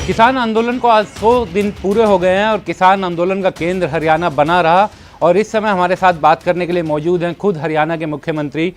किसान आंदोलन को आज 100 दिन पूरे हो गए हैं और किसान आंदोलन का केंद्र हरियाणा बना रहा। और इस समय हमारे साथ बात करने के लिए मौजूद हैं खुद हरियाणा के मुख्यमंत्री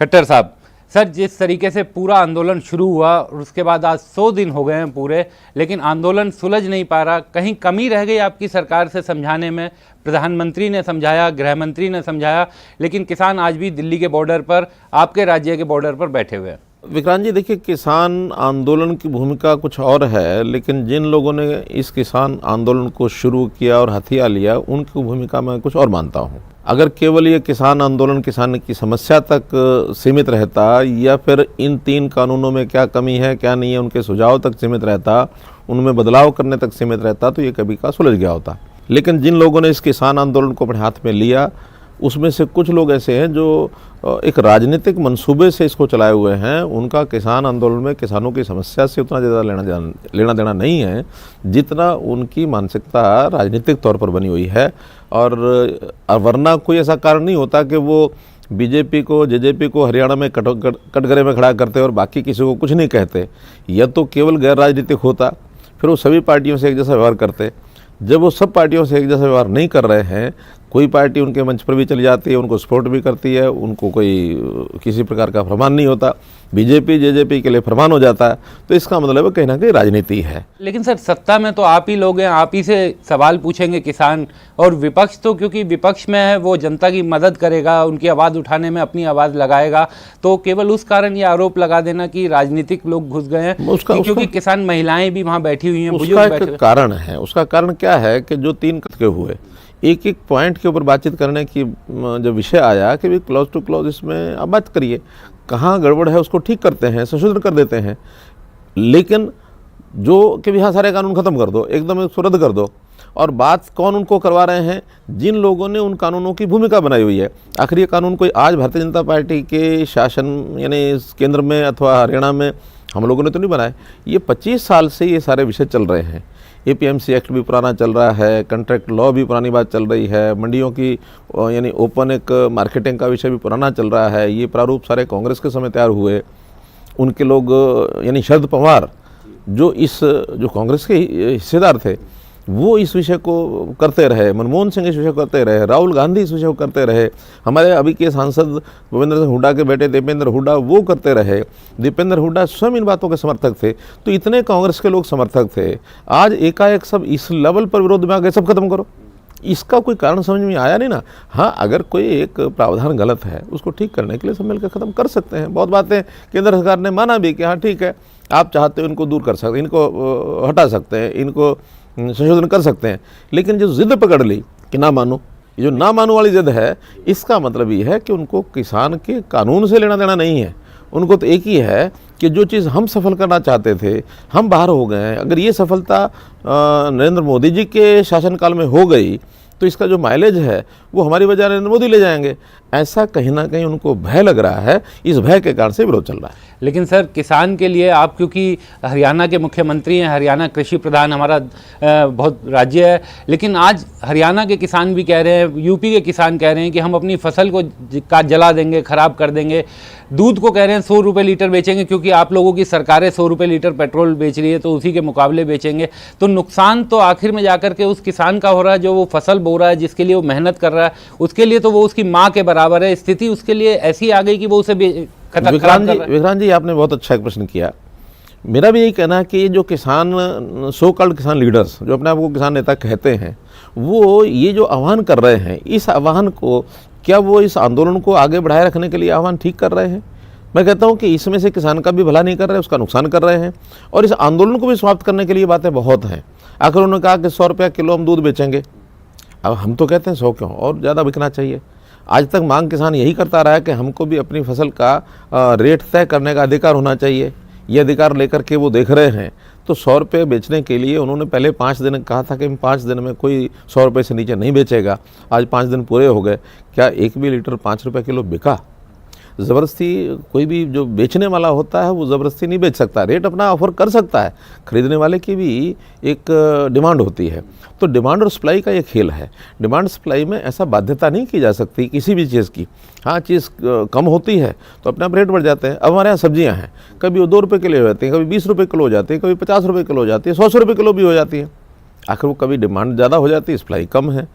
खट्टर साहब। सर, जिस तरीके से पूरा आंदोलन शुरू हुआ और उसके बाद आज 100 दिन हो गए हैं पूरे, लेकिन आंदोलन सुलझ नहीं पा रहा, कहीं कमी रह गई आपकी सरकार से समझाने में? प्रधानमंत्री ने समझाया, गृह मंत्री ने समझाया, लेकिन किसान आज भी दिल्ली के बॉर्डर पर, आपके राज्य के बॉर्डर पर बैठे हुए हैं। विक्रांत जी, देखिए, किसान आंदोलन की भूमिका कुछ और है, लेकिन जिन लोगों ने इस किसान आंदोलन को शुरू किया और हथिया लिया, उनकी भूमिका मैं कुछ और मानता हूँ। अगर केवल ये किसान आंदोलन किसान की समस्या तक सीमित रहता या फिर इन 3 कानूनों में क्या कमी है क्या नहीं है उनके सुझाव तक सीमित रहता, उनमें बदलाव करने तक सीमित रहता, तो ये कभी का सुलझ गया होता। लेकिन जिन लोगों ने इस किसान आंदोलन को अपने हाथ में लिया, उसमें से कुछ लोग ऐसे हैं जो एक राजनीतिक मंसूबे से इसको चलाए हुए हैं। उनका किसान आंदोलन में किसानों की समस्या से उतना ज़्यादा लेना देना नहीं है जितना उनकी मानसिकता राजनीतिक तौर पर बनी हुई है। और वरना कोई ऐसा कारण नहीं होता कि वो बीजेपी को, जेजेपी को हरियाणा में कटघरे में खड़ा करते और बाकी किसी को कुछ नहीं कहते। यह तो केवल गैर राजनीतिक होता, फिर वो सभी पार्टियों से एक जैसा व्यवहार करते। जब वो सब पार्टियों से एक जैसा व्यवहार नहीं कर रहे हैं, कोई पार्टी उनके मंच पर भी चली जाती है, उनको सपोर्ट भी करती है, उनको कोई किसी प्रकार का फरमान नहीं होता, बीजेपी जेजेपी के लिए फरमान हो जाता है, तो इसका मतलब है कहीं ना कहीं राजनीति है। लेकिन सर, सत्ता में तो आप ही लोग हैं, आप ही से सवाल पूछेंगे किसान। और विपक्ष तो, क्योंकि विपक्ष में है, वो जनता की मदद करेगा, उनकी आवाज़ उठाने में अपनी आवाज़ लगाएगा। तो केवल उस कारण ये आरोप लगा देना कि राजनीतिक लोग घुस गए हैं, क्योंकि किसान महिलाएं भी वहाँ बैठी हुई हैं, उसका एक कारण है। उसका कारण क्या है कि जो 3 के हुए, एक एक पॉइंट के ऊपर बातचीत करने की जब विषय आया कि भाई क्लॉज टू क्लॉज इसमें आप बात करिए, कहाँ गड़बड़ है उसको ठीक करते हैं, संशोधन कर देते हैं। लेकिन जो कि भी हाँ सारे कानून ख़त्म कर दो, एकदम इसको रद्द कर दो। और बात कौन उनको करवा रहे हैं? जिन लोगों ने उन कानूनों की भूमिका बनाई हुई है। आखिर ये कानून कोई आज भारतीय जनता पार्टी के शासन यानी केंद्र में अथवा हरियाणा में हम लोगों ने तो नहीं बनाए। ये 25 साल से ये सारे विषय चल रहे हैं। APMC एक्ट भी पुराना चल रहा है, कॉन्ट्रैक्ट लॉ भी पुरानी बात चल रही है, मंडियों की यानी ओपन एक मार्केटिंग का विषय भी पुराना चल रहा है। ये प्रारूप सारे कांग्रेस के समय तैयार हुए। उनके लोग यानी शरद पवार जो कांग्रेस के हिस्सेदार थे, वो इस विषय को करते रहे। मनमोहन सिंह इस विषय को करते रहे, राहुल गांधी इस विषय को करते रहे, हमारे अभी के सांसद भूपेंद्र सिंह हुड्डा के बेटे दीपेंद्र हुड्डा वो करते रहे। दीपेंद्र हुड्डा स्वयं इन बातों के समर्थक थे। तो इतने कांग्रेस के लोग समर्थक थे, आज एकाएक सब इस लेवल पर विरोध में आ गए, सब खत्म करो। इसका कोई कारण समझ में आया नहीं ना। हाँ, अगर कोई एक प्रावधान गलत है उसको ठीक करने के लिए सब मिलकर ख़त्म कर सकते हैं। बहुत बातें केंद्र सरकार ने माना भी कि हाँ ठीक है, आप चाहते हो इनको दूर कर सकते, इनको हटा सकते हैं, इनको संशोधन कर सकते हैं। लेकिन जो जिद पकड़ ली कि ना मानो, ये जो ना मानो वाली जिद है, इसका मतलब ये है कि उनको किसान के कानून से लेना देना नहीं है। उनको तो एक ही है कि जो चीज़ हम सफल करना चाहते थे, हम बाहर हो गए हैं। अगर ये सफलता नरेंद्र मोदी जी के शासनकाल में हो गई तो इसका जो माइलेज है वो हमारी वजह नरेंद्र मोदी ले जाएंगे। ऐसा कहीं ना कहीं उनको भय लग रहा है, इस भय के कारण से विरोध चल रहा है। लेकिन सर, किसान के लिए आप, क्योंकि हरियाणा के मुख्यमंत्री हैं, हरियाणा कृषि प्रधान हमारा बहुत राज्य है, लेकिन आज हरियाणा के किसान भी कह रहे हैं, यूपी के किसान कह रहे हैं कि हम अपनी फसल को जला देंगे, ख़राब कर देंगे। दूध को कह रहे हैं 100 रुपये लीटर बेचेंगे, क्योंकि आप लोगों की सरकारें 100 रुपये लीटर पेट्रोल बेच रही है, तो उसी के मुकाबले बेचेंगे। तो नुकसान तो आखिर में जाकर के उस किसान का हो रहा है, जो वो फसल बो रहा है, जिसके लिए वो मेहनत कर रहा है, उसके लिए तो वो उसकी माँ के बराबर है। स्थिति उसके लिए ऐसी आ गई कि वो उसे विक्रांत जी, आपने बहुत अच्छा एक प्रश्न किया। मेरा भी यही कहना है कि ये जो किसान, सो कॉल्ड किसान लीडर्स, जो अपने आप को किसान नेता कहते हैं, वो ये जो आह्वान कर रहे हैं, इस आह्वान को, क्या वो इस आंदोलन को आगे बढ़ाए रखने के लिए आह्वान ठीक कर रहे हैं? मैं कहता हूँ कि इसमें से किसान का भी भला नहीं कर रहे, उसका नुकसान कर रहे हैं। और इस आंदोलन को भी समाप्त करने के लिए बातें बहुत हैं। आखिर उन्होंने कहा कि 100 रुपया किलो हम दूध बेचेंगे। अब हम तो कहते हैं 100 क्यों, और ज़्यादा बिकना चाहिए। आज तक मांग किसान यही करता रहा है कि हमको भी अपनी फसल का रेट तय करने का अधिकार होना चाहिए। ये अधिकार लेकर के वो देख रहे हैं। तो 100 रुपये बेचने के लिए उन्होंने पहले 5 दिन कहा था कि 5 दिन में कोई 100 रुपये से नीचे नहीं बेचेगा। आज 5 दिन पूरे हो गए, क्या एक भी लीटर 5 रुपये किलो बिका? ज़बरदस्ती कोई भी जो बेचने वाला होता है वो ज़बरदस्ती नहीं बेच सकता, रेट अपना ऑफर कर सकता है। खरीदने वाले की भी एक डिमांड होती है। तो डिमांड और सप्लाई का ये खेल है। डिमांड सप्लाई में ऐसा बाध्यता नहीं की जा सकती किसी भी चीज़ की। हाँ, चीज़ कम होती है तो अपने आप रेट बढ़ जाते हैं। अब हमारे यहाँ सब्जियाँ हैं, कभी वो 2 रुपये किलो हो जाती हैं, कभी 20 रुपये किलो हो जाती है, कभी 50 रुपये किलो हो जाती है, 100 रुपये किलो भी हो जाती है। आखिर वो कभी डिमांड ज़्यादा हो जाती है, सप्लाई कम है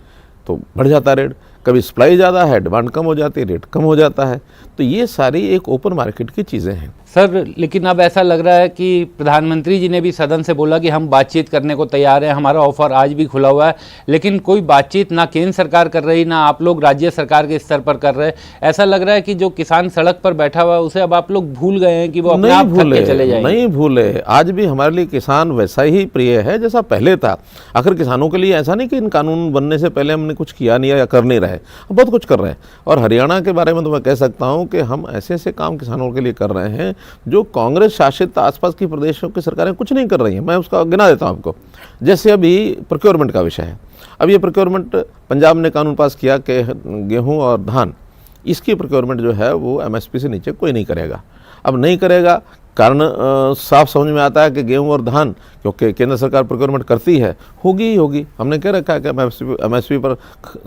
तो बढ़ जाता है रेट, कभी सप्लाई ज़्यादा है, डिमांड कम हो जाती है, रेट कम हो जाता है। तो ये सारी एक ओपन मार्केट की चीज़ें हैं। सर, लेकिन अब ऐसा लग रहा है कि प्रधानमंत्री जी ने भी सदन से बोला कि हम बातचीत करने को तैयार हैं, हमारा ऑफर आज भी खुला हुआ है, लेकिन कोई बातचीत ना केंद्र सरकार कर रही, ना आप लोग राज्य सरकार के स्तर पर कर रहे। ऐसा लग रहा है कि जो किसान सड़क पर बैठा हुआ है उसे अब आप लोग भूल गए हैं कि वो अपने आप थक के चले जाएंगे। नहीं भूले, आज भी हमारे लिए किसान वैसा ही प्रिय है जैसा पहले था। आखिर किसानों के लिए ऐसा नहीं कि इन कानून बनने से पहले हमने कुछ किया नहीं या कर नहीं रहे, बहुत कुछ कर रहे हैं। और हरियाणा के बारे में तो मैं कह सकता हूँ कि हम ऐसे ऐसे काम किसानों के लिए कर रहे हैं जो कांग्रेस शासित आसपास की प्रदेशों की सरकारें कुछ नहीं कर रही हैं। मैं उसका गिना देता हूं आपको। जैसे अभी प्रोक्योरमेंट का विषय है। अब ये प्रोक्योरमेंट पंजाब ने कानून पास किया कि गेहूं और धान, इसकी प्रोक्योरमेंट जो है वो एमएसपी से नीचे कोई नहीं करेगा। अब नहीं करेगा, कारण साफ समझ में आता है कि गेहूं और धान, क्योंकि केंद्र सरकार प्रोक्योरमेंट करती है, होगी ही होगी। हमने कह रखा है कि एमएसपी पर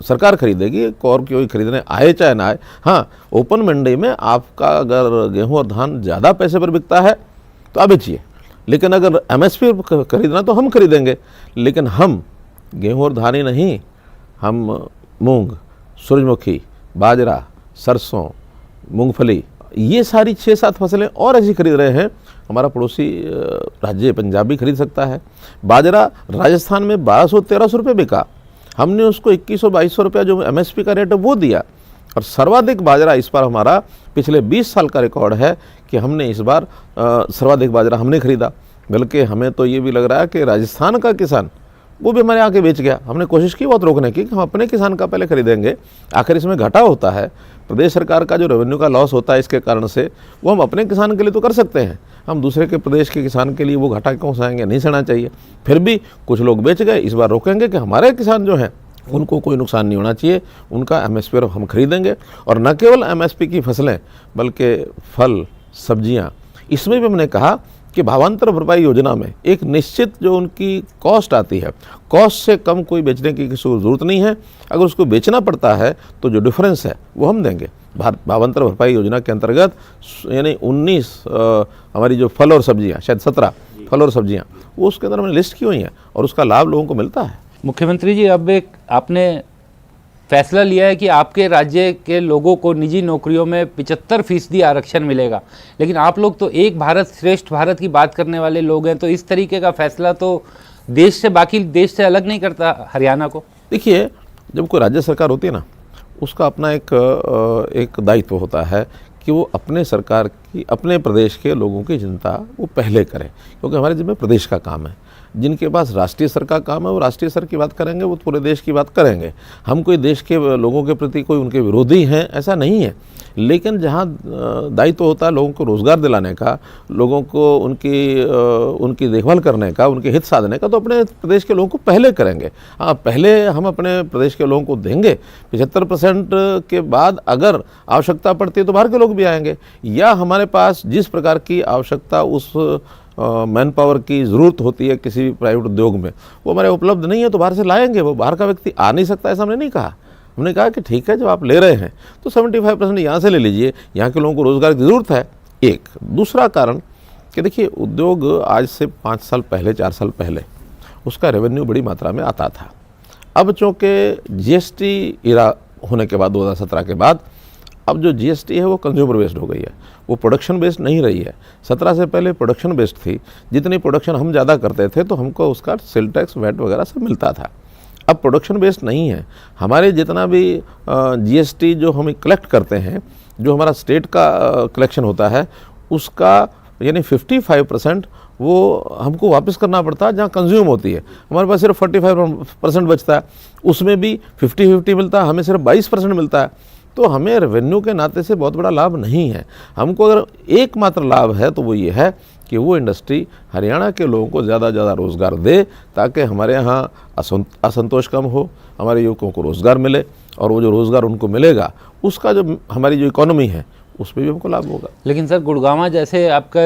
सरकार खरीदेगी, और कोई खरीदने आए चाहे ना आए। हाँ, ओपन मंडी में आपका अगर गेहूं और धान ज़्यादा पैसे पर बिकता है तो आप बेचिए, लेकिन अगर एमएसपी पर खरीदना तो हम खरीदेंगे। लेकिन हम गेहूँ और धान ही नहीं, हम मूंग, सूरजमुखी, बाजरा, सरसों, मूंगफली, ये सारी 6-7 फसलें और ऐसी खरीद रहे हैं। हमारा पड़ोसी राज्य पंजाब भी खरीद सकता है। बाजरा राजस्थान में 1200-1300 रुपये बिका, हमने उसको 2100-2200 रुपया जो एमएसपी का रेट है वो दिया। और सर्वाधिक बाजरा इस बार हमारा पिछले 20 साल का रिकॉर्ड है कि हमने इस बार सर्वाधिक बाजरा हमने खरीदा। बल्कि हमें तो ये भी लग रहा है कि राजस्थान का किसान वो भी हमारे आके बेच गया। हमने कोशिश की बहुत रोकने की कि हम अपने किसान का पहले खरीदेंगे। आखिर इसमें घाटा होता है, प्रदेश सरकार का जो रेवेन्यू का लॉस होता है इसके कारण से, वो हम अपने किसान के लिए तो कर सकते हैं, हम दूसरे के प्रदेश के किसान के लिए वो घाटा क्यों सहेंगे? नहीं सहना चाहिए। फिर भी कुछ लोग बेच गए, इस बार रोकेंगे कि हमारे किसान जो हैं उनको कोई नुकसान नहीं होना चाहिए, उनका एमएसपी पर हम खरीदेंगे। और न केवल एमएसपी की फसलें बल्कि फल, सब्जियां, इसमें भी हमने कहा कि भावांतर भरपाई योजना में एक निश्चित जो उनकी कॉस्ट आती है, कॉस्ट से कम कोई बेचने की किसी को ज़रूरत नहीं है। अगर उसको बेचना पड़ता है तो जो डिफरेंस है वो हम देंगे। भावांतर भरपाई योजना के अंतर्गत यानी 19 हमारी जो फल और सब्जियां, शायद 17 फल और सब्जियां, वो उसके अंदर हमने लिस्ट की हुई हैं और उसका लाभ लोगों को मिलता है। मुख्यमंत्री जी, अब एक आपने फैसला लिया है कि आपके राज्य के लोगों को निजी नौकरियों में 75% आरक्षण मिलेगा, लेकिन आप लोग तो एक भारत श्रेष्ठ भारत की बात करने वाले लोग हैं, तो इस तरीके का फैसला तो देश से, बाकी देश से अलग नहीं करता हरियाणा को। देखिए, जब कोई राज्य सरकार होती है ना, उसका अपना एक दायित्व होता है कि वो अपने सरकार की, अपने प्रदेश के लोगों की चिंता वो पहले करें, क्योंकि हमारे जिम्मे प्रदेश का काम है। जिनके पास राष्ट्रीय स्तर का काम है वो राष्ट्रीय स्तर की बात करेंगे, वो पूरे देश की बात करेंगे। हम कोई देश के लोगों के प्रति कोई उनके विरोधी हैं ऐसा नहीं है, लेकिन जहाँ दायित्व होता है लोगों को रोज़गार दिलाने का, लोगों को उनकी देखभाल करने का, उनके हित साधने का, तो अपने प्रदेश के लोगों को पहले करेंगे। हाँ, पहले हम अपने प्रदेश के लोगों को देंगे। 75% के बाद अगर आवश्यकता पड़ती है तो बाहर के लोग भी आएंगे, या हमारे पास जिस प्रकार की आवश्यकता उस मैन पावर की ज़रूरत होती है किसी भी प्राइवेट उद्योग में, वो हमारे उपलब्ध नहीं है तो बाहर से लाएंगे। वो बाहर का व्यक्ति आ नहीं सकता ऐसा हमने नहीं कहा। हमने कहा कि ठीक है, जब आप ले रहे हैं तो 75% यहाँ से ले लीजिए, यहाँ के लोगों को रोज़गार की ज़रूरत है। एक दूसरा कारण कि देखिए, उद्योग आज से 5 साल पहले, 4 साल पहले उसका रेवेन्यू बड़ी मात्रा में आता था। अब चूँकि जीएसटी इरा होने के बाद 2017 के बाद अब जो जीएसटी है वो कंज्यूमर बेस्ड हो गई है, वो प्रोडक्शन बेस्ड नहीं रही है। 17 से पहले प्रोडक्शन बेस्ड थी, जितनी प्रोडक्शन हम ज़्यादा करते थे तो हमको उसका सेल टैक्स, वैट वगैरह सब मिलता था। अब प्रोडक्शन बेस्ड नहीं है। हमारे जितना भी जीएसटी जो हम कलेक्ट करते हैं, जो हमारा स्टेट का कलेक्शन होता है, उसका यानी 55% वो हमको वापस करना पड़ता है जहाँ कंज्यूम होती है। हमारे पास सिर्फ 45% बचता है, उसमें भी 50-50 मिलता है, हमें सिर्फ 22% मिलता है। तो हमें रेवेन्यू के नाते से बहुत बड़ा लाभ नहीं है। हमको अगर एकमात्र लाभ है तो वो ये है कि वो इंडस्ट्री हरियाणा के लोगों को ज़्यादा से ज़्यादा रोज़गार दे, ताकि हमारे यहाँ असंतोष कम हो, हमारे युवकों को रोज़गार मिले, और वो जो रोज़गार उनको मिलेगा उसका जो हमारी जो इकोनॉमी है उस पर भी हमको लाभ होगा। लेकिन सर गुड़गांव जैसे आपका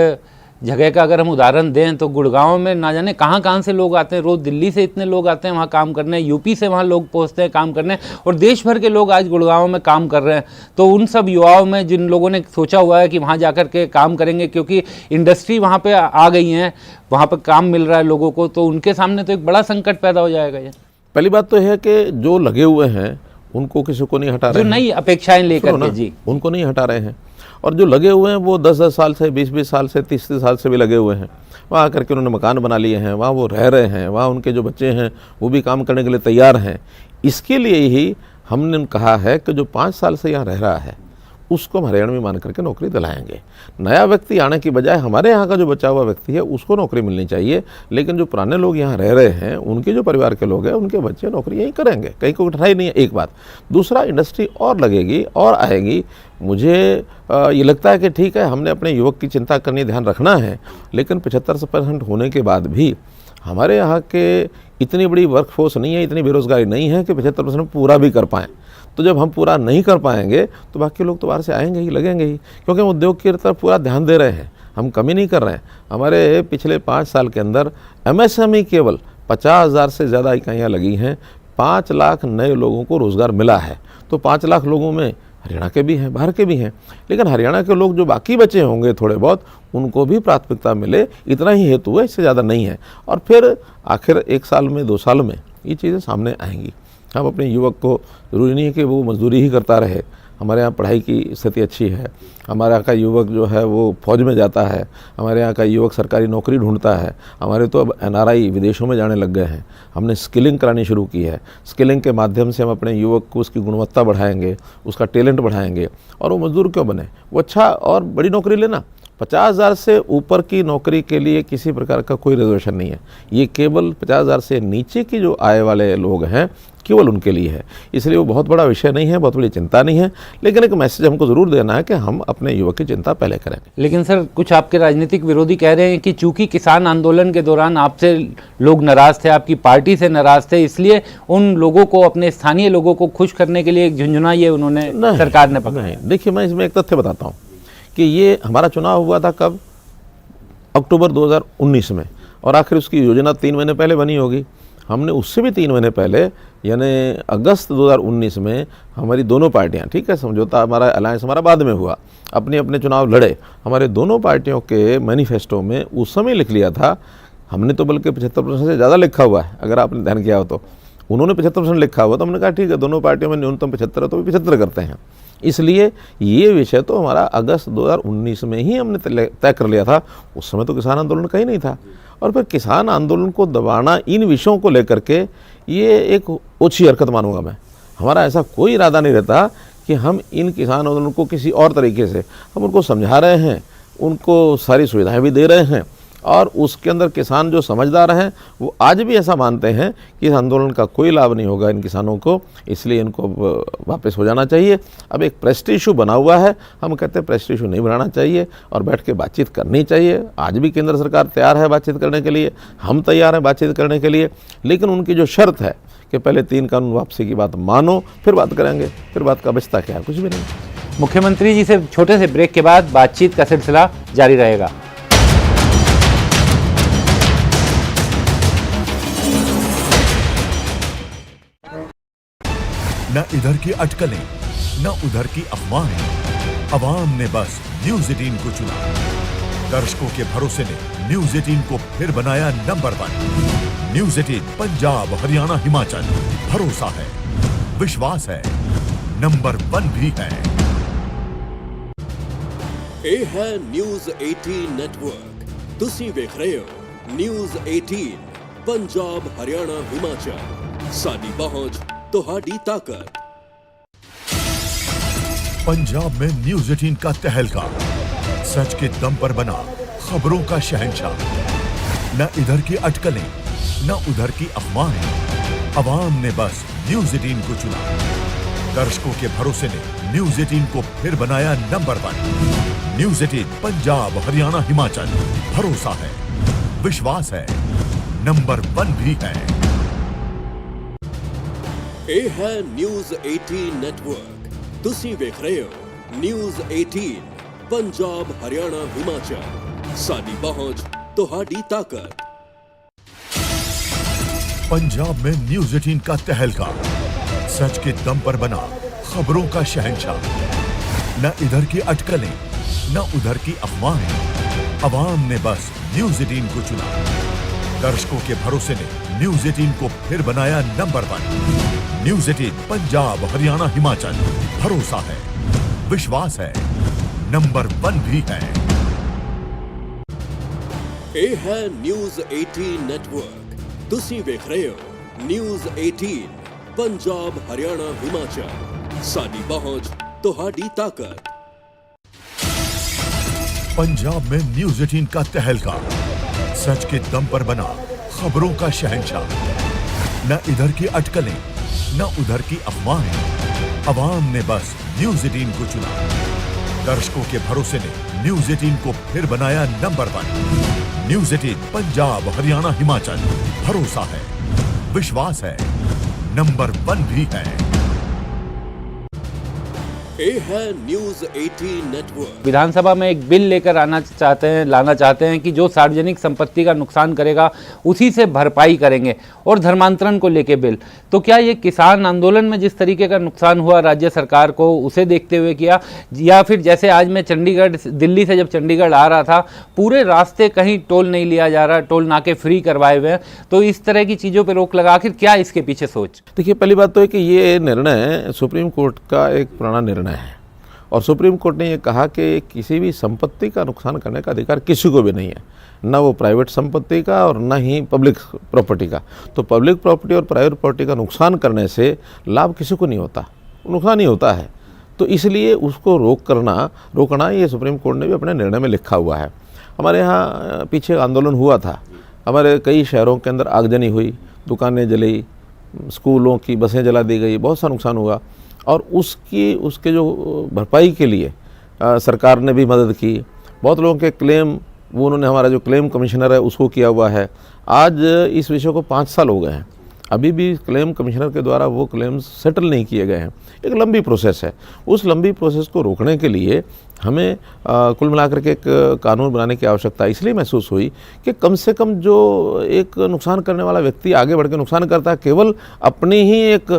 जगह का अगर हम उदाहरण दें तो गुड़गांव में ना जाने कहाँ कहाँ से लोग आते हैं, रोज़ दिल्ली से इतने लोग आते हैं वहाँ काम करने, यूपी से वहाँ लोग पहुँचते हैं काम करने, और देश भर के लोग आज गुड़गांव में काम कर रहे हैं। तो उन सब युवाओं में जिन लोगों ने सोचा हुआ है कि वहाँ जाकर के काम करेंगे, क्योंकि इंडस्ट्री वहाँ पर आ गई है, वहाँ पर काम मिल रहा है लोगों को, तो उनके सामने तो एक बड़ा संकट पैदा हो जाएगा। ये पहली बात तो है कि जो लगे हुए हैं उनको किसी को नहीं हटा रहे जो हैं, नई अपेक्षाएं लेकर के, जी उनको नहीं हटा रहे हैं। और जो लगे हुए हैं वो 10-10 साल से, 20-20 साल से, 30-30 साल से भी लगे हुए हैं। वहाँ आकर के उन्होंने मकान बना लिए हैं, वहाँ वो रह रहे हैं, वहाँ उनके जो बच्चे हैं वो भी काम करने के लिए तैयार हैं। इसके लिए ही हमने कहा है कि जो 5 साल से यहाँ रह रहा है उसको हम हरियाणवी मान करके नौकरी दिलाएंगे। नया व्यक्ति आने की बजाय हमारे यहाँ का जो बचा हुआ व्यक्ति है उसको नौकरी मिलनी चाहिए, लेकिन जो पुराने लोग यहाँ रह रहे हैं उनके जो परिवार के लोग हैं उनके बच्चे नौकरी यहीं करेंगे, कहीं को कठिनाई नहीं है। एक बात। दूसरा, इंडस्ट्री और लगेगी और आएगी। मुझे ये लगता है कि ठीक है, हमने अपने युवक की चिंता करनी, ध्यान रखना है, लेकिन 75% होने के बाद भी हमारे यहाँ के इतनी बड़ी वर्कफोर्स नहीं है, इतनी बेरोजगारी नहीं है कि 75% पूरा भी कर पाएँ। तो जब हम पूरा नहीं कर पाएंगे तो बाकी लोग तो बाहर से आएंगे ही, लगेंगे ही, क्योंकि हम उद्योग की तरफ पूरा ध्यान दे रहे हैं, हम कमी नहीं कर रहे हैं। हमारे पिछले 5 साल के अंदर MSME केवल 50,000 से ज़्यादा इकाइयाँ लगी हैं, 5 लाख नए लोगों को रोज़गार मिला है। तो 5 लाख लोगों में हरियाणा के भी हैं, बाहर के भी हैं, लेकिन हरियाणा के लोग जो बाकी बचे होंगे थोड़े बहुत, उनको भी प्राथमिकता मिले, इतना ही हेतु है, इससे ज़्यादा नहीं है। और फिर आखिर 1 साल में, 2 साल में ये चीज़ें सामने आएंगी। हम अपने युवक को, ज़रूरी नहीं है कि वो मजदूरी ही करता रहे। हमारे यहाँ पढ़ाई की स्थिति अच्छी है, हमारे यहाँ का युवक जो है वो फौज में जाता है, हमारे यहाँ का युवक सरकारी नौकरी ढूंढता है। हमारे तो अब NRI विदेशों में जाने लग गए हैं। हमने स्किलिंग करानी शुरू की है। स्किलिंग के माध्यम से हम अपने युवक को उसकी गुणवत्ता बढ़ाएंगे, उसका टैलेंट बढ़ाएंगे, और वो मजदूर क्यों बने, वो अच्छा और बड़ी नौकरी लेना। 50,000 से ऊपर की नौकरी के लिए किसी प्रकार का कोई रिजर्वेशन नहीं है। ये केवल 50,000 से नीचे की जो आय वाले लोग हैं केवल उनके लिए है। इसलिए वो बहुत बड़ा विषय नहीं है, बहुत बड़ी चिंता नहीं है, लेकिन एक मैसेज हमको ज़रूर देना है कि हम अपने युवक की चिंता पहले करेंगे। लेकिन सर कुछ आपके राजनीतिक विरोधी कह रहे हैं कि चूंकि किसान आंदोलन के दौरान आपसे लोग नाराज़ थे, आपकी पार्टी से नाराज़ थे, इसलिए उन लोगों को, अपने स्थानीय लोगों को खुश करने के लिए एक झुंझुना ये उन्होंने, सरकार ने पकड़ा। देखिए, मैं इसमें एक तथ्य बताता हूँ कि ये हमारा चुनाव हुआ था कब, अक्टूबर 2019 में, और आखिर उसकी योजना 3 महीने पहले बनी होगी। हमने उससे भी 3 महीने पहले, यानी अगस्त 2019 में हमारी दोनों पार्टियां, ठीक है, समझौता हमारा, अलायंस हमारा बाद में हुआ, अपने अपने चुनाव लड़े। हमारे दोनों पार्टियों के मैनिफेस्टो में उस समय लिख लिया था, हमने तो बल्कि 75% से ज़्यादा लिखा हुआ है, अगर आपने ध्यान किया हो तो। उन्होंने 75% लिखा हुआ, तो हमने कहा ठीक है, दोनों पार्टियों में न्यूनतम 75 है तो 75 करते हैं। इसलिए ये विषय तो हमारा अगस्त 2019 में ही हमने तय कर लिया था। उस समय तो किसान आंदोलन कहीं नहीं था। और फिर किसान आंदोलन को दबाना, इन विषयों को लेकर के, ये एक ओछी हरकत मानूंगा मैं। हमारा ऐसा कोई इरादा नहीं रहता कि हम इन किसान आंदोलन को किसी और तरीके से, हम उनको समझा रहे हैं, उनको सारी सुविधाएं भी दे रहे हैं, और उसके अंदर किसान जो समझदार हैं वो आज भी ऐसा मानते हैं कि इस आंदोलन का कोई लाभ नहीं होगा इन किसानों को, इसलिए इनको वापस हो जाना चाहिए। अब एक प्रेस्टीज इशू बना हुआ है, हम कहते हैं प्रेस्टीज इशू नहीं बनाना चाहिए और बैठ के बातचीत करनी चाहिए। आज भी केंद्र सरकार तैयार है बातचीत करने के लिए, हम तैयार हैं बातचीत करने के लिए, लेकिन उनकी जो शर्त है कि पहले 3 कानून वापसी की बात मानो, फिर बात करेंगे। फिर बात का बचता क्या है, कुछ भी नहीं। मुख्यमंत्री जी से छोटे से ब्रेक के बाद बातचीत का सिलसिला जारी रहेगा। न इधर की अटकलें, न उधर की अफवाहें। अवाम ने बस न्यूज़ 18 को चुना। दर्शकों के भरोसे ने न्यूज़ 18 को फिर बनाया नंबर 1। न्यूज़ 18 पंजाब, हरियाणा, हिमाचल, भरोसा है, विश्वास है, नंबर 1 भी है। ਇਹ ਹੈ ਨਿਊਜ਼ 18 ਨੈਟਵਰਕ। ਤੁਸੀਂ ਵੇਖ ਰਹੇ ਹੋ ਨਿਊਜ਼ 18 ਪੰਜਾਬ, ਹਰਿਆਣਾ, ਹਿਮਾਚਲ। ਸਾਡੀ ਪਹੁੰਚ, ਤੁਹਾਡੀ ਤਾਕਤ। पंजाब में न्यूज़ 18 का तहलका, सच के दम पर बना खबरों का शहंशाह। न इधर की अटकलें, न उधर की अफवाहें। अवाम ने बस न्यूज़ 18 को चुना। दर्शकों के भरोसे ने न्यूज़ 18 को फिर बनाया नंबर 1। न्यूज़ 18 पंजाब, हरियाणा, हिमाचल, भरोसा है, विश्वास है, नंबर 1 भी है। ਇਹ ਹੈ ਨਿਊਜ਼ 18 ਨੈਟਵਰਕ। ਤੁਸੀਂ ਵੇਖ ਰਹੇ ਹੋ न्यूज़ 18 पंजाब हरियाणा हिमाचल साडी पहुंच तुहाडी ताकत। पंजाब में न्यूज 18 का तहलका, सच के दम पर बना खबरों का शहंशाह। न इधर की अटकलें न उधर की अफवाहें, अवाम ने बस न्यूज 18 को चुना। दर्शकों के भरोसे ने न्यूज 18 को फिर बनाया नंबर 1। न्यूज 18 पंजाब हरियाणा हिमाचल, भरोसा है, विश्वास है, नंबर 1 भी है। ਇਹ ਹੈ ਨਿਊਜ਼ 18 ਨੈਟਵਰਕ। ਤੁਸੀਂ ਵੇਖ ਰਹੇ ਹੋ ਨਿਊਜ਼ 18 ਪੰਜਾਬ ਹਰਿਆਣਾ ਹਿਮਾਚਲ ਸਾਡੀ ਪਹੁੰਚ ਤੁਹਾਡੀ ਤਾਕਤ। पंजाब में न्यूज 18 का तहलका, सच के दम पर बना खबरों का शहंशाह। न इधर की अटकलें न उधर की अफवाहें, अवाम ने बस न्यूज 18 को चुना। दर्शकों के भरोसे ने न्यूज 18 को फिर बनाया नंबर 1। न्यूज 18 पंजाब हरियाणा हिमाचल, भरोसा है, विश्वास है, नंबर 1 भी है। ਇਹ ਹੈ ਨਿਊਜ਼ 18 नेटवर्क। विधानसभा में एक बिल लेकर लाना चाहते हैं कि जो सार्वजनिक संपत्ति का नुकसान करेगा उसी से भरपाई करेंगे, और धर्मांतरण को लेके बिल। तो क्या ये किसान आंदोलन में जिस तरीके का नुकसान हुआ राज्य सरकार को, उसे देखते हुए किया, या फिर जैसे आज मैं दिल्ली से जब चंडीगढ़ आ रहा था, पूरे रास्ते कहीं टोल नहीं लिया जा रहा, टोल नाके फ्री करवाए हुए हैं, तो इस तरह की चीज़ों पर रोक लगा, आखिर क्या इसके पीछे सोच? देखिए, पहली बात तो है कि ये निर्णय सुप्रीम कोर्ट का एक पुराना निर्णय है, और सुप्रीम कोर्ट ने ये कहा कि किसी भी संपत्ति का नुकसान करने का अधिकार किसी को भी नहीं है, न वो प्राइवेट संपत्ति का और न ही पब्लिक प्रॉपर्टी का। तो पब्लिक प्रॉपर्टी और प्राइवेट प्रॉपर्टी का नुकसान करने से लाभ किसी को नहीं होता, नुकसान ही होता है। तो इसलिए उसको रोकना ये सुप्रीम कोर्ट ने भी अपने निर्णय में लिखा हुआ है। हमारे यहाँ पीछे आंदोलन हुआ था, हमारे कई शहरों के अंदर आगजनी हुई, दुकानें जली, स्कूलों की बसें जला दी गई, बहुत सा नुकसान हुआ, और उसके जो भरपाई के लिए सरकार ने भी मदद की। बहुत लोगों के क्लेम, वो उन्होंने, हमारा जो क्लेम कमिश्नर है उसको किया हुआ है। आज इस विषय को 5 साल हो गए हैं, अभी भी क्लेम कमिश्नर के द्वारा वो क्लेम्स सेटल नहीं किए गए हैं। एक लंबी प्रोसेस है, उस लंबी प्रोसेस को रोकने के लिए हमें कुल मिलाकर के एक कानून बनाने की आवश्यकता इसलिए महसूस हुई कि कम से कम जो एक नुकसान करने वाला व्यक्ति आगे बढ़ के नुकसान करता है, केवल अपनी ही एक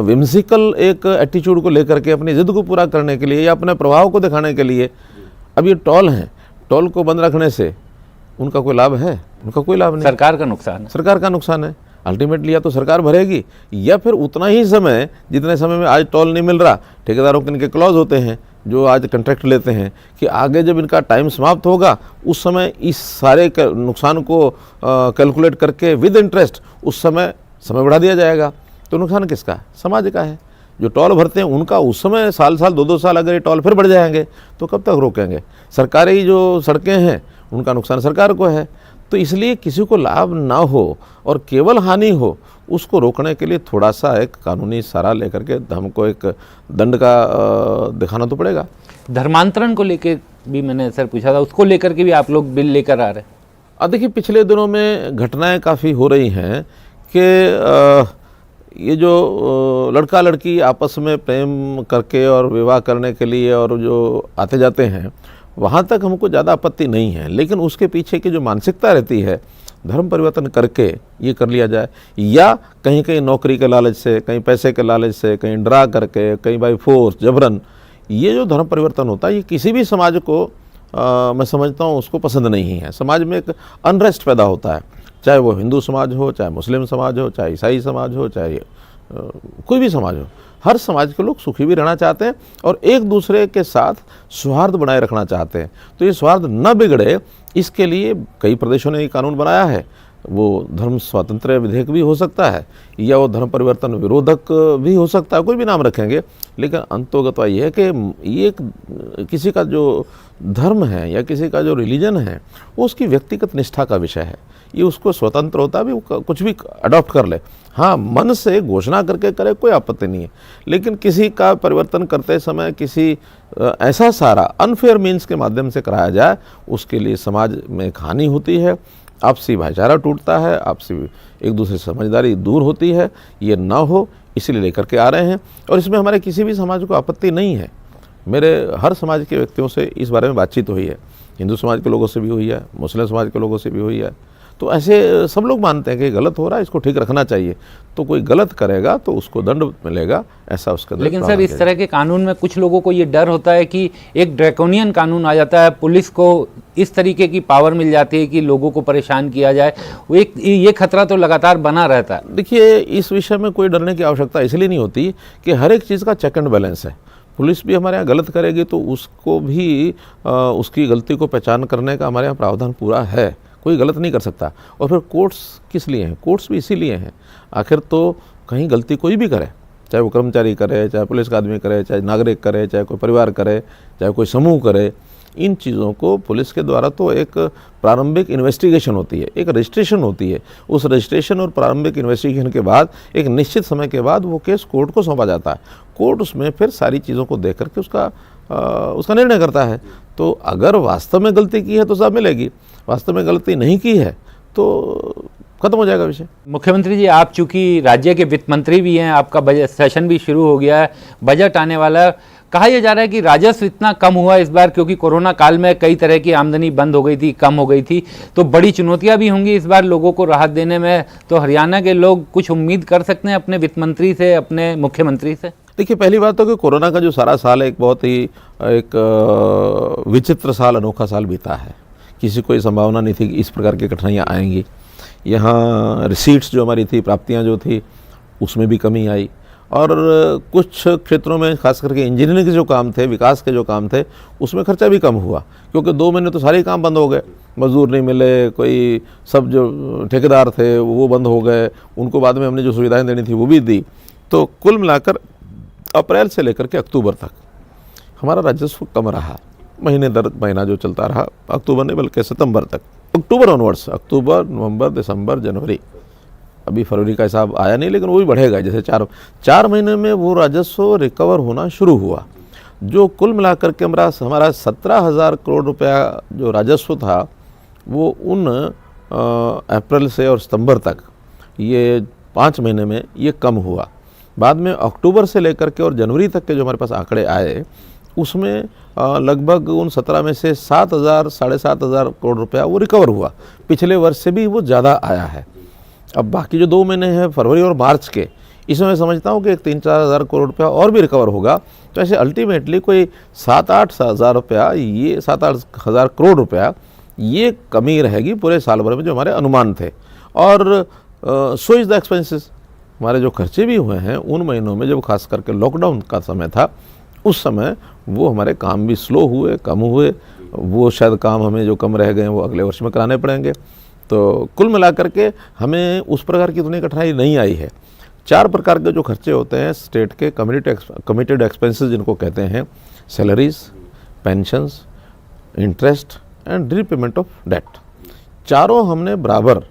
विम्सिकल एक एटीट्यूड को लेकर के, अपनी ज़िद को पूरा करने के लिए या अपने प्रभाव को दिखाने के लिए। अब ये टोल हैं, टोल को बंद रखने से उनका कोई लाभ है? उनका कोई लाभ नहीं। सरकार का नुकसान है, सरकार का नुकसान है। अल्टीमेटली या तो सरकार भरेगी, या फिर उतना ही समय, जितने समय में आज टोल नहीं मिल रहा, ठेकेदारों के इनके क्लॉज होते हैं जो आज कॉन्ट्रैक्ट लेते हैं कि आगे जब इनका टाइम समाप्त होगा उस समय इस सारे नुकसान को कैलकुलेट करके विद इंटरेस्ट उस समय बढ़ा दिया जाएगा। तो नुकसान किसका है? समाज का है। जो टोल भरते हैं उनका उस समय साल 2-2 साल अगर ये टोल फिर बढ़ जाएंगे तो कब तक रोकेंगे? सरकारी जो सड़कें हैं उनका नुकसान सरकार को है। तो इसलिए किसी को लाभ ना हो और केवल हानि हो, उसको रोकने के लिए थोड़ा सा एक कानूनी सहारा लेकर के हमको एक दंड का दिखाना तो पड़ेगा। धर्मांतरण को लेकर भी मैंने सर पूछा था, उसको लेकर के भी आप लोग बिल लेकर आ रहे हैं? देखिए, पिछले दिनों में घटनाएं काफ़ी हो रही हैं कि ये जो लड़का लड़की आपस में प्रेम करके और विवाह करने के लिए और जो आते जाते हैं, वहाँ तक हमको ज़्यादा आपत्ति नहीं है, लेकिन उसके पीछे की जो मानसिकता रहती है, धर्म परिवर्तन करके ये कर लिया जाए, या कहीं कहीं नौकरी के लालच से, कहीं पैसे के लालच से, कहीं डरा करके, कहीं बाई फोर्स जबरन, ये जो धर्म परिवर्तन होता है ये किसी भी समाज को मैं समझता हूँ उसको पसंद नहीं है। समाज में एक अनरेस्ट पैदा होता है, चाहे वो हिंदू समाज हो, चाहे मुस्लिम समाज हो, चाहे ईसाई समाज हो, चाहे कोई भी समाज हो। हर समाज के लोग सुखी भी रहना चाहते हैं और एक दूसरे के साथ सौहार्द बनाए रखना चाहते हैं। तो ये सौहार्द न बिगड़े, इसके लिए कई प्रदेशों ने ये कानून बनाया है। वो धर्म स्वातंत्र्य विधेयक भी हो सकता है, या वो धर्म परिवर्तन विरोधक भी हो सकता है, कोई भी नाम रखेंगे, लेकिन अंतोगत्वा ये है कि ये किसी का जो धर्म है या किसी का जो रिलीजन है वो उसकी व्यक्तिगत निष्ठा का विषय है। ये उसको स्वतंत्र होता है, भी वो कुछ भी अडॉप्ट कर ले। हाँ, मन से घोषणा करके करे कोई आपत्ति नहीं है, लेकिन किसी का परिवर्तन करते समय किसी ऐसा सारा अनफेयर मीन्स के माध्यम से कराया जाए, उसके लिए समाज में एक हानि होती है, आपसी भाईचारा टूटता है, आपसी एक दूसरे से समझदारी दूर होती है। ये ना हो इसलिए लेकर के आ रहे हैं, और इसमें हमारे किसी भी समाज को आपत्ति नहीं है। मेरे हर समाज के व्यक्तियों से इस बारे में बातचीत हुई है, हिंदू समाज के लोगों से भी हुई है, मुस्लिम समाज के लोगों से भी हुई है। तो ऐसे सब लोग मानते हैं कि गलत हो रहा है, इसको ठीक रखना चाहिए। तो कोई गलत करेगा तो उसको दंड मिलेगा, ऐसा उसके अंदर। लेकिन सर, इस तरह के कानून में कुछ लोगों को ये डर होता है कि एक ड्रैकोनियन कानून आ जाता है, पुलिस को इस तरीके की पावर मिल जाती है कि लोगों को परेशान किया जाए। ये खतरा तो लगातार बना रहता है। देखिए, इस विषय में कोई डरने की आवश्यकता इसलिए नहीं होती कि हर एक चीज़ का चेक एंड बैलेंस है। पुलिस भी हमारे यहाँ गलत करेगी तो उसको भी उसकी गलती को पहचान करने का हमारे यहाँ प्रावधान पूरा है, कोई गलत नहीं कर सकता। और फिर कोर्ट्स किस लिए हैं? कोर्ट्स भी इसीलिए हैं। आखिर तो कहीं गलती कोई भी करे, चाहे वो कर्मचारी करे, चाहे पुलिस का आदमी करे, चाहे नागरिक करे, चाहे कोई परिवार करे, चाहे कोई समूह करे, इन चीज़ों को पुलिस के द्वारा तो एक प्रारंभिक इन्वेस्टिगेशन होती है, एक रजिस्ट्रेशन होती है। उस रजिस्ट्रेशन और प्रारंभिक इन्वेस्टिगेशन के बाद एक निश्चित समय के बाद वो केस कोर्ट को सौंपा जाता है। कोर्ट उसमें फिर सारी चीज़ों को देख करके उसका निर्णय करता है। तो अगर वास्तव में गलती की है तो सजा मिलेगी, वास्तव में गलती नहीं की है तो खत्म हो जाएगा विषय। मुख्यमंत्री जी, आप चूंकि राज्य के वित्त मंत्री भी हैं, आपका बजट सेशन भी शुरू हो गया है, बजट आने वाला है। कहा यह जा रहा है कि राजस्व इतना कम हुआ इस बार क्योंकि कोरोना काल में कई तरह की आमदनी बंद हो गई थी, कम हो गई थी, तो बड़ी चुनौतियां भी होंगी इस बार लोगों को राहत देने में। तो हरियाणा के लोग कुछ उम्मीद कर सकते हैं अपने वित्त मंत्री से, अपने मुख्यमंत्री से? देखिए, पहली बात तो कि कोरोना का जो सारा साल है एक बहुत ही एक विचित्र साल, अनोखा साल बीता है। किसी को ये संभावना नहीं थी कि इस प्रकार की कठिनाइयाँ आएंगी। यहाँ रिसीट्स जो हमारी थी, प्राप्तियाँ जो थी, उसमें भी कमी आई। और कुछ क्षेत्रों में खास करके इंजीनियरिंग के जो काम थे, विकास के जो काम थे, उसमें खर्चा भी कम हुआ क्योंकि 2 महीने तो सारे ही काम बंद हो गए। मजदूर नहीं मिले, कोई सब जो ठेकेदार थे वो बंद हो गए, उनको बाद में हमने जो सुविधाएं देनी थी वो भी दी। तो कुल मिलाकर अप्रैल से लेकर के अक्टूबर तक हमारा राजस्व कम रहा, महीने दर महीना जो चलता रहा, अक्टूबर नहीं बल्कि सितंबर तक। अक्टूबर ऑनवर्ड्स, अक्टूबर, नवंबर, दिसंबर, जनवरी, अभी फरवरी का हिसाब आया नहीं लेकिन वो भी बढ़ेगा। जैसे चार महीने में वो राजस्व रिकवर होना शुरू हुआ, जो कुल मिलाकर के हमारा 17,000 करोड़ रुपया जो राजस्व था वो उन अप्रैल से और सितंबर तक, ये 5 महीने में ये कम हुआ। बाद में अक्टूबर से लेकर के और जनवरी तक के जो हमारे पास आंकड़े आए, उसमें लगभग उन 17 में से 7,000 साढ़े 7,000 करोड़ रुपया वो रिकवर हुआ। पिछले वर्ष से भी वो ज़्यादा आया है। अब बाकी जो 2 महीने हैं, फरवरी और मार्च के, इसमें मैं समझता हूँ कि 3-4 हज़ार करोड़ रुपया और भी रिकवर होगा। तो ऐसे अल्टीमेटली कोई 7-8 हज़ार रुपया, ये 7-8 हज़ार करोड़ रुपया ये कमी रहेगी पूरे साल भर में, जो हमारे अनुमान थे। और सो इज़ द एक्सपेंसेस, हमारे जो खर्चे भी हुए हैं उन महीनों में, जब खास करके लॉकडाउन का समय था, उस समय वो हमारे काम भी स्लो हुए, कम हुए। वो शायद काम हमें जो कम रह गए हैं वो अगले वर्ष में कराने पड़ेंगे। तो कुल मिलाकर के हमें उस प्रकार की इतनी कठिनाई नहीं आई है। 4 प्रकार के जो खर्चे होते हैं स्टेट के, कमिटेड एक्सपेंसेस जिनको कहते हैं, salaries, pensions, interest and repayment of debt, चारों हमने बराबर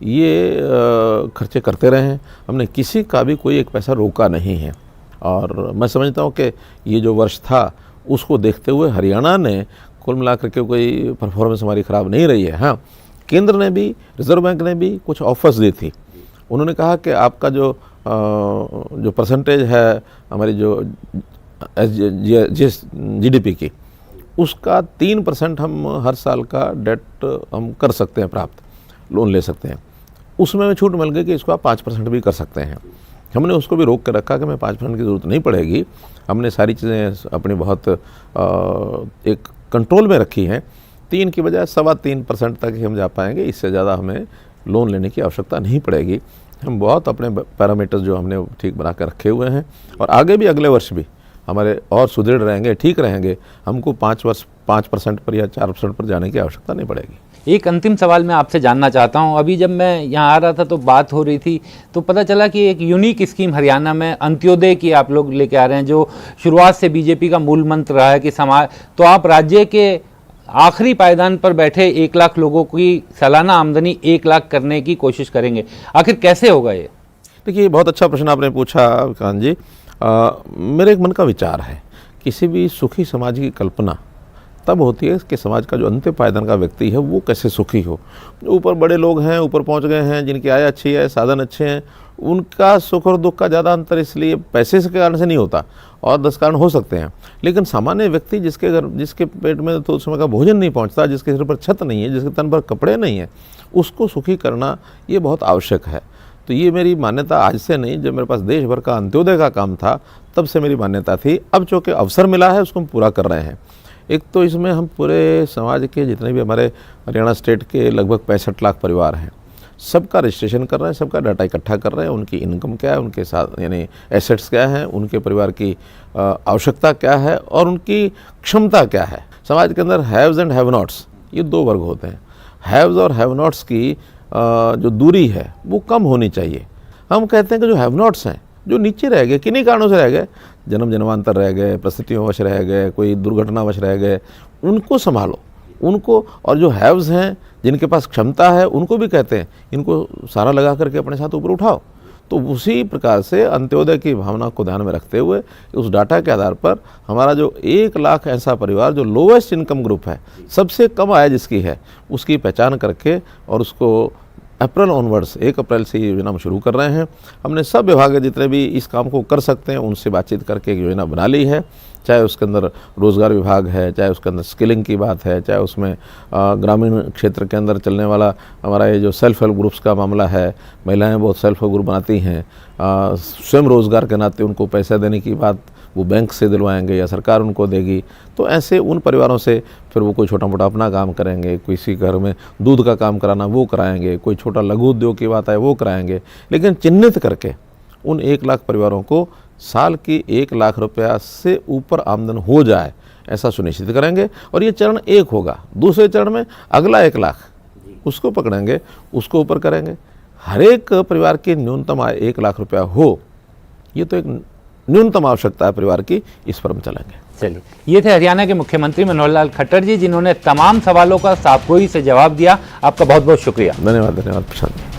ये खर्चे करते रहे हैं। हमने किसी का भी कोई एक पैसा रोका नहीं है। और मैं समझता हूँ कि ये जो वर्ष था उसको देखते हुए हरियाणा ने कुल मिलाकर के कोई परफॉर्मेंस हमारी ख़राब नहीं रही है। हाँ, केंद्र ने भी, रिजर्व बैंक ने भी कुछ ऑफर्स दी थी। उन्होंने कहा कि आपका जो परसेंटेज है हमारी जो GDP की, उसका 3% हम हर साल का डेट हम कर सकते हैं, प्राप्त लोन ले सकते हैं। उसमें हमें छूट मिल गई कि इसको आप 5% भी कर सकते हैं। हमने उसको भी रोक के रखा कि हमें 5% की ज़रूरत नहीं पड़ेगी। हमने सारी चीज़ें अपनी बहुत एक कंट्रोल में रखी हैं। 3 की बजाय 3.25% तक ही हम जा पाएंगे, इससे ज़्यादा हमें लोन लेने की आवश्यकता नहीं पड़ेगी। हम बहुत अपने पैरामीटर्स जो हमने ठीक बना कर रखे हुए हैं, और आगे भी अगले वर्ष भी हमारे और सुदृढ़ रहेंगे, ठीक रहेंगे। हमको 5% पर या 4% पर जाने की आवश्यकता नहीं पड़ेगी। एक अंतिम सवाल मैं आपसे जानना चाहता हूं। अभी जब मैं यहाँ आ रहा था तो बात हो रही थी, तो पता चला कि एक यूनिक स्कीम हरियाणा में अंत्योदय की आप लोग लेके आ रहे हैं, जो शुरुआत से बीजेपी का मूल मंत्र रहा है कि समाज, तो आप राज्य के आखिरी पायदान पर बैठे 1 लाख लोगों की सालाना आमदनी 1 लाख करने की कोशिश करेंगे। आखिर कैसे होगा ये? देखिए, बहुत अच्छा प्रश्न आपने पूछा कान जी। मेरे एक मन का विचार है, किसी भी सुखी समाज की कल्पना तब होती है कि समाज का जो अंतिम पायदान का व्यक्ति है वो कैसे सुखी हो। ऊपर बड़े लोग हैं, ऊपर पहुंच गए हैं, जिनकी आय अच्छी है, साधन अच्छे हैं, उनका सुख और दुख का ज़्यादा अंतर इसलिए पैसे के कारण से नहीं होता, और 10 कारण हो सकते हैं, लेकिन सामान्य व्यक्ति जिसके पेट में तो उस समय का भोजन नहीं पहुंचता, जिसके सिर पर छत नहीं है, जिसके तन पर कपड़े नहीं है, उसको सुखी करना ये बहुत आवश्यक है। तो ये मेरी मान्यता आज से नहीं, जब मेरे पास देश भर का अंत्योदय का काम था तब से मेरी मान्यता थी। अब चूँकि अवसर मिला है उसको हम पूरा कर रहे हैं। एक तो इसमें हम पूरे समाज के जितने भी हमारे हरियाणा स्टेट के लगभग 65 लाख परिवार हैं, सबका रजिस्ट्रेशन कर रहे हैं, सबका डाटा इकट्ठा कर रहे हैं, उनकी इनकम क्या है, उनके साथ यानी एसेट्स क्या हैं, उनके परिवार की आवश्यकता क्या है और उनकी क्षमता क्या है। समाज के अंदर हैव्स एंड हैव नॉट्स, ये 2 वर्ग होते हैं। हैव्स और हैव नॉट्स की जो दूरी है वो कम होनी चाहिए। हम कहते हैं कि जो हैव नॉट्स हैं, जो नीचे रह गए, किन्हीं कारणों से रह गए, जन्मांतर रह गए, परिस्थितियों रह गए, कोई दुर्घटनावश रह गए, उनको संभालो, उनको। और जो हैव्स हैं, जिनके पास क्षमता है, उनको भी कहते हैं इनको सारा लगा करके अपने साथ ऊपर उठाओ। तो उसी प्रकार से अंत्योदय की भावना को ध्यान में रखते हुए उस डाटा के आधार पर हमारा जो 1 लाख ऐसा परिवार जो लोवेस्ट इनकम ग्रुप है, सबसे कम आय जिसकी है, उसकी पहचान करके और उसको अप्रैल ऑनवर्ड्स 1 अप्रैल से ये योजना हम शुरू कर रहे हैं। हमने सब विभाग जितने भी इस काम को कर सकते हैं उनसे बातचीत करके एक योजना बना ली है, चाहे उसके अंदर रोज़गार विभाग है, चाहे उसके अंदर स्किलिंग की बात है, चाहे उसमें ग्रामीण क्षेत्र के अंदर चलने वाला हमारा ये जो सेल्फ हेल्प ग्रुप्स का मामला है, महिलाएं बहुत सेल्फ हेल्प ग्रुप बनाती हैं, स्वयं रोज़गार के नाते उनको पैसा देने की बात वो बैंक से दिलवाएंगे या सरकार उनको देगी। तो ऐसे उन परिवारों से फिर वो कोई छोटा मोटा अपना काम करेंगे, किसी घर में दूध का काम कराना वो कराएंगे, कोई छोटा लघु उद्योग की बात है वो कराएंगे, लेकिन चिन्हित करके उन 1 लाख परिवारों को साल की 1 लाख रुपया से ऊपर आमदन हो जाए ऐसा सुनिश्चित करेंगे। और ये चरण 1 होगा। दूसरे चरण में अगला 1 लाख उसको पकड़ेंगे, उसको ऊपर करेंगे। हर एक परिवार की न्यूनतम आय 1 लाख रुपया हो, ये तो एक न्यूनतम आवश्यकता है परिवार की, इस पर हम चलेंगे। चलिए, ये थे हरियाणा के मुख्यमंत्री मनोहर लाल खट्टर जी, जिन्होंने तमाम सवालों का साफगोई से जवाब दिया। आपका बहुत बहुत शुक्रिया। धन्यवाद प्रशांत।